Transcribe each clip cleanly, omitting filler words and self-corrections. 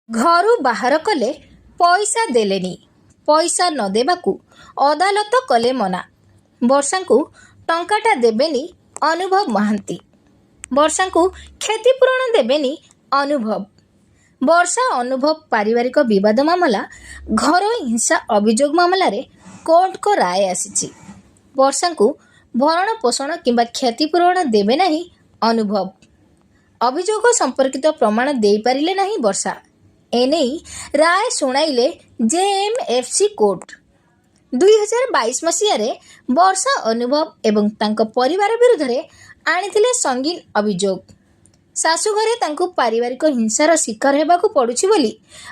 ଘରୁ ବାହାର କଲେ ପଇସା ଦେଲେନି। ପଇସା ନ ଦେବାକୁ ଅଦାଲତ କଲେ ମନା। ବର୍ଷାଙ୍କୁ ଟଙ୍କାଟା ଦେବେନି ଅନୁଭବ ମହାନ୍ତି। ବର୍ଷାଙ୍କୁ କ୍ଷତିପୂରଣ ଦେବେନି ଅନୁଭବ। ବର୍ଷା ଅନୁଭବ ପାରିବାରିକ ବିବାଦ ମାମଲା ଘରୋଇ ହିଂସା ଅଭିଯୋଗ ମାମଲାରେ କୋର୍ଟଙ୍କ ରାୟ ଆସିଛି। ବର୍ଷାଙ୍କୁ ଭରଣ ପୋଷଣ କିମ୍ବା କ୍ଷତିପୂରଣ ଦେବେ ନାହିଁ ଅନୁଭବ। ଅଭିଯୋଗ ସମ୍ପର୍କିତ ପ୍ରମାଣ ଦେଇପାରିଲେ ନାହିଁ ବର୍ଷା। ଏନେଇ ରାୟ ଶୁଣାଇଲେ ଜେଏମ୍ଏଫ୍ସି କୋର୍ଟ। 2022 ମସିହାରେ ବର୍ଷା ଅନୁଭବ ଏବଂ ତାଙ୍କ ପରିବାର ବିରୁଦ୍ଧରେ ଆଣିଥିଲେ ସଙ୍ଗୀନ ଅଭିଯୋଗ। ଶାଶୁଘରେ ତାଙ୍କୁ ପାରିବାରିକ ହିଂସାର ଶିକାର ହେବାକୁ ପଡ଼ୁଛି ବୋଲି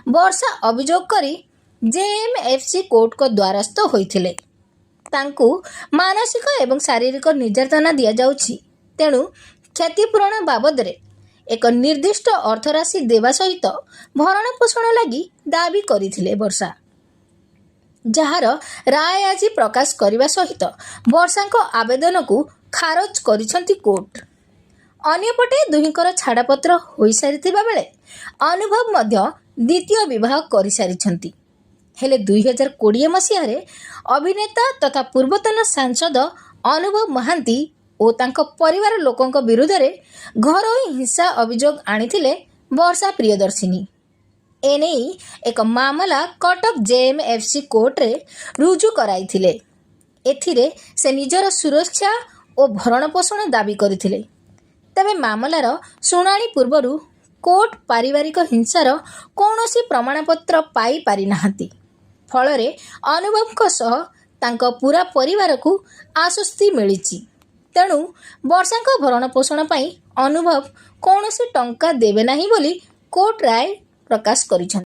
ବର୍ଷା ଅଭିଯୋଗ କରି ଜେଏମ୍ଏଫ୍ସି କୋର୍ଟଙ୍କ ଦ୍ୱାରସ୍ଥ ହୋଇଥିଲେ। ତାଙ୍କୁ ମାନସିକ ଏବଂ ଶାରୀରିକ ନିର୍ଯାତନା ଦିଆଯାଉଛି, ତେଣୁ କ୍ଷତିପୂରଣ ବାବଦରେ ଏକ ନିର୍ଦ୍ଦିଷ୍ଟ ଅର୍ଥରାଶି ଦେବା ସହିତ ଭରଣପୋଷଣ ଲାଗି ଦାବି କରିଥିଲେ ବର୍ଷା, ଯାହାର ରାୟ ଆଜି ପ୍ରକାଶ କରିବା ସହିତ ବର୍ଷାଙ୍କ ଆବେଦନକୁ ଖାରଜ କରିଛନ୍ତି କୋର୍ଟ। ଅନ୍ୟପଟେ ଦୁହିଁଙ୍କର ଛାଡ଼ପତ୍ର ହୋଇସାରିଥିବା ବେଳେ ଅନୁଭବ ମଧ୍ୟ ଦ୍ୱିତୀୟ ବିବାହ କରିସାରିଛନ୍ତି। ହେଲେ 2020 ମସିହାରେ ଅଭିନେତା ତଥା ପୂର୍ବତନ ସାଂସଦ ଅନୁଭବ ମହାନ୍ତି ଓ ତାଙ୍କ ପରିବାର ଲୋକଙ୍କ ବିରୁଦ୍ଧରେ ଘରୋଇ ହିଂସା ଅଭିଯୋଗ ଆଣିଥିଲେ ବର୍ଷା ପ୍ରିୟଦର୍ଶିନୀ। ଏନେଇ ଏକ ମାମଲା କଟକ ଜେଏମ୍ଏଫ୍ସି କୋର୍ଟରେ ରୁଜୁ କରାଇଥିଲେ। ଏଥିରେ ସେ ନିଜର ସୁରକ୍ଷା ଓ ଭରଣପୋଷଣ ଦାବି କରିଥିଲେ। ତେବେ ମାମଲାର ଶୁଣାଣି ପୂର୍ବରୁ କୋର୍ଟ ପାରିବାରିକ ହିଂସାର କୌଣସି ପ୍ରମାଣପତ୍ର ପାଇପାରିନାହାନ୍ତି। ଫଳରେ ଅନୁଭବଙ୍କ ସହ ତାଙ୍କ ପୂରା ପରିବାରକୁ ଆଶ୍ୱସ୍ତି ମିଳିଛି। ତେଣୁ ବର୍ଷାଙ୍କ ଭରଣପୋଷଣ ପାଇଁ ଅନୁଭବ କୌଣସି ଟଙ୍କା ଦେବେ ନାହିଁ ବୋଲି କୋର୍ଟ ରାୟ ପ୍ରକାଶ କରିଛନ୍ତି।